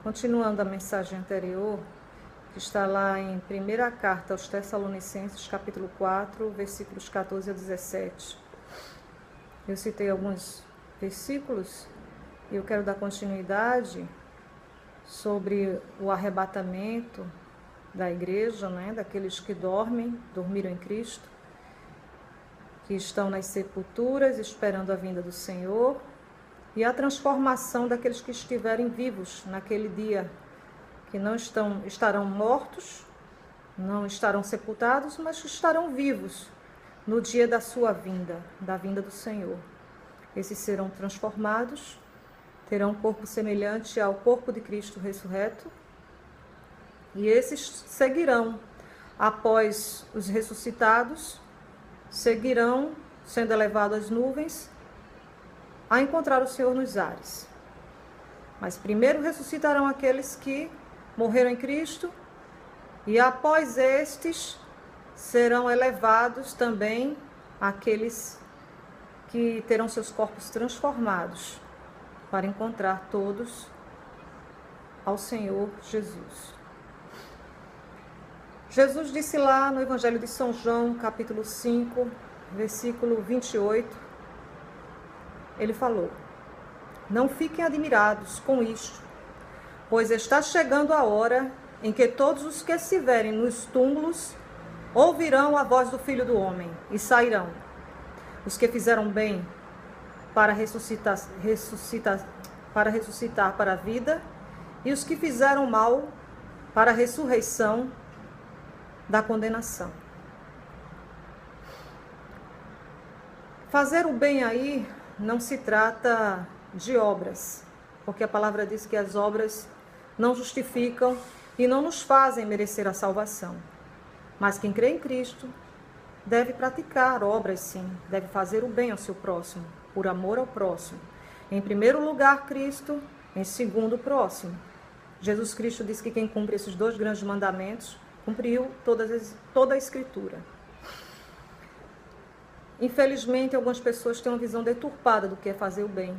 Continuando a mensagem anterior, que está lá em primeira carta aos Tessalonicenses, capítulo 4, versículos 14 a 17. Eu citei alguns versículos e eu quero dar continuidade sobre o arrebatamento da igreja, daqueles que dormiram em Cristo, que estão nas sepulturas esperando a vinda do Senhor, e a transformação daqueles que estiverem vivos naquele dia, que não estarão mortos, não estarão sepultados, mas estarão vivos no dia da sua vinda, da vinda do Senhor. Esses serão transformados, terão um corpo semelhante ao corpo de Cristo ressurreto, e esses seguirão, após os ressuscitados, seguirão sendo elevados às nuvens, a encontrar o Senhor nos ares. Mas primeiro ressuscitarão aqueles que morreram em Cristo, e após estes serão elevados também aqueles que terão seus corpos transformados para encontrar todos ao Senhor Jesus. Jesus disse lá no Evangelho de São João, capítulo 5, versículo 28, ele falou: não fiquem admirados com isto, pois está chegando a hora em que todos os que estiverem nos túmulos ouvirão a voz do Filho do Homem e sairão. Os que fizeram bem para ressuscitar para a vida, e os que fizeram mal para a ressurreição da condenação. Fazer o bem aí não se trata de obras, porque a palavra diz que as obras não justificam e não nos fazem merecer a salvação. Mas quem crê em Cristo deve praticar obras, sim, deve fazer o bem ao seu próximo, por amor ao próximo. Em primeiro lugar, Cristo, em segundo, o próximo. Jesus Cristo diz que quem cumpre esses dois grandes mandamentos cumpriu toda a Escritura. Infelizmente, algumas pessoas têm uma visão deturpada do que é fazer o bem.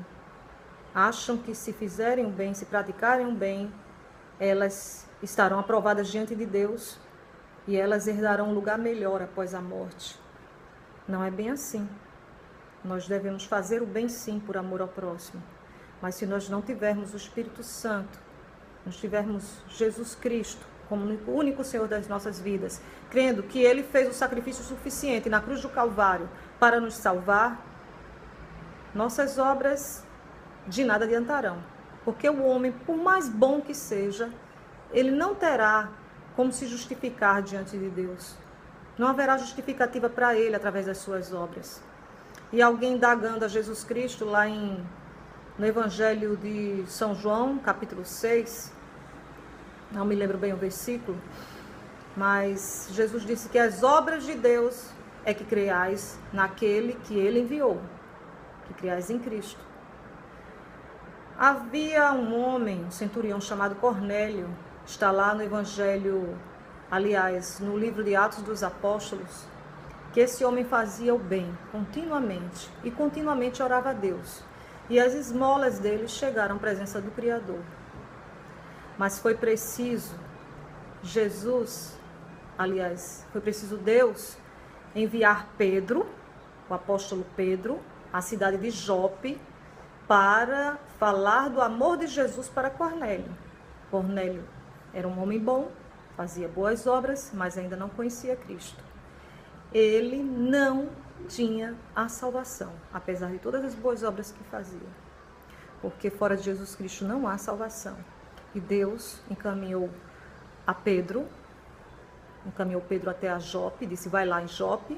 Acham que se fizerem o bem, se praticarem o bem, elas estarão aprovadas diante de Deus e elas herdarão um lugar melhor após a morte. Não é bem assim. Nós devemos fazer o bem sim, por amor ao próximo. Mas se nós não tivermos o Espírito Santo, não tivermos Jesus Cristo como o único Senhor das nossas vidas, crendo que Ele fez o sacrifício suficiente na cruz do Calvário para nos salvar, nossas obras de nada adiantarão. Porque o homem, por mais bom que seja, ele não terá como se justificar diante de Deus. Não haverá justificativa para ele através das suas obras. E alguém indagando a Jesus Cristo lá no Evangelho de São João, capítulo 6, não me lembro bem o versículo, mas Jesus disse que as obras de Deus é que creiais naquele que Ele enviou, que creiais em Cristo. Havia um homem, um centurião chamado Cornélio, está lá no Evangelho, aliás, no livro de Atos dos Apóstolos, que esse homem fazia o bem continuamente e continuamente orava a Deus. E as esmolas dele chegaram à presença do Criador. Mas foi preciso Deus enviar Pedro, o apóstolo Pedro, à cidade de Jope, para falar do amor de Jesus para Cornélio. Cornélio era um homem bom, fazia boas obras, mas ainda não conhecia Cristo. Ele não tinha a salvação, apesar de todas as boas obras que fazia. Porque fora de Jesus Cristo não há salvação. E Deus encaminhou Pedro até a Jope, disse: vai lá em Jope.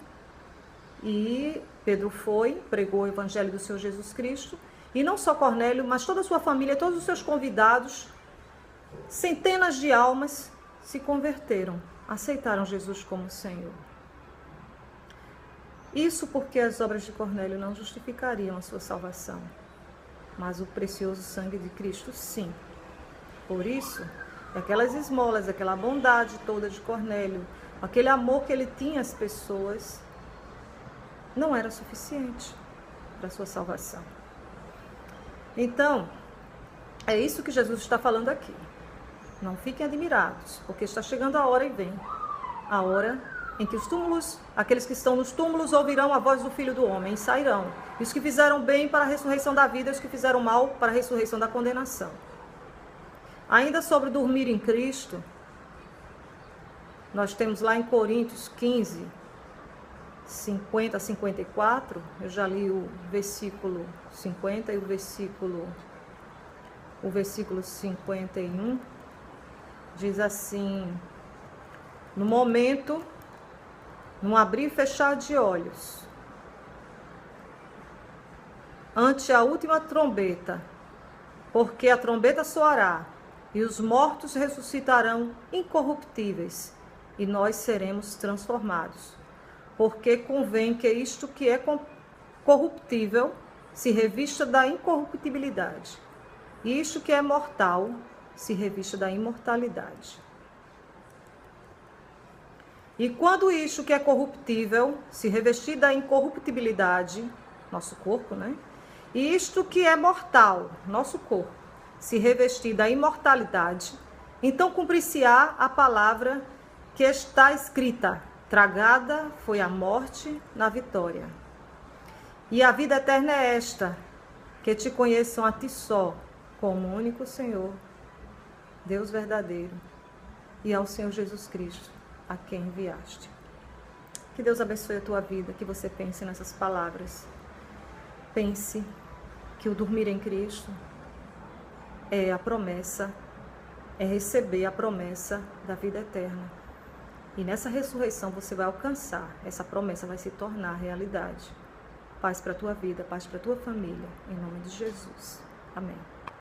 E Pedro foi, pregou o Evangelho do Senhor Jesus Cristo. E não só Cornélio, mas toda a sua família, todos os seus convidados, centenas de almas se converteram, aceitaram Jesus como Senhor. Isso porque as obras de Cornélio não justificariam a sua salvação, mas o precioso sangue de Cristo, sim. Por isso, aquelas esmolas, aquela bondade toda de Cornélio, aquele amor que ele tinha às pessoas, não era suficiente para a sua salvação. Então, É isso que Jesus está falando aqui. Não fiquem admirados, porque está chegando a hora e vem. A hora em que os túmulos, aqueles que estão nos túmulos ouvirão a voz do Filho do Homem e sairão. E os que fizeram bem para a ressurreição da vida, e os que fizeram mal para a ressurreição da condenação. Ainda sobre dormir em Cristo, nós temos lá em Coríntios 15, 50 a 54, eu já li o versículo 50 e o versículo 51, diz assim: no momento, num abrir e fechar de olhos, ante a última trombeta, porque a trombeta soará, e os mortos ressuscitarão incorruptíveis, e nós seremos transformados. Porque convém que isto que é corruptível se revista da incorruptibilidade, e isto que é mortal se revista da imortalidade. E quando isto que é corruptível se revestir da incorruptibilidade, nosso corpo, né? E isto que é mortal, nosso corpo, se revestir da imortalidade, então cumprir-se-á a palavra que está escrita: tragada foi a morte na vitória. E a vida eterna é esta, que te conheçam a ti só, como único Senhor, Deus verdadeiro, e ao Senhor Jesus Cristo, a quem enviaste. Que Deus abençoe a tua vida, que você pense nessas palavras. Pense que o dormir em Cristo é a promessa, é receber a promessa da vida eterna. E nessa ressurreição você vai alcançar, essa promessa vai se tornar realidade. Paz para a tua vida, paz para a tua família, em nome de Jesus. Amém.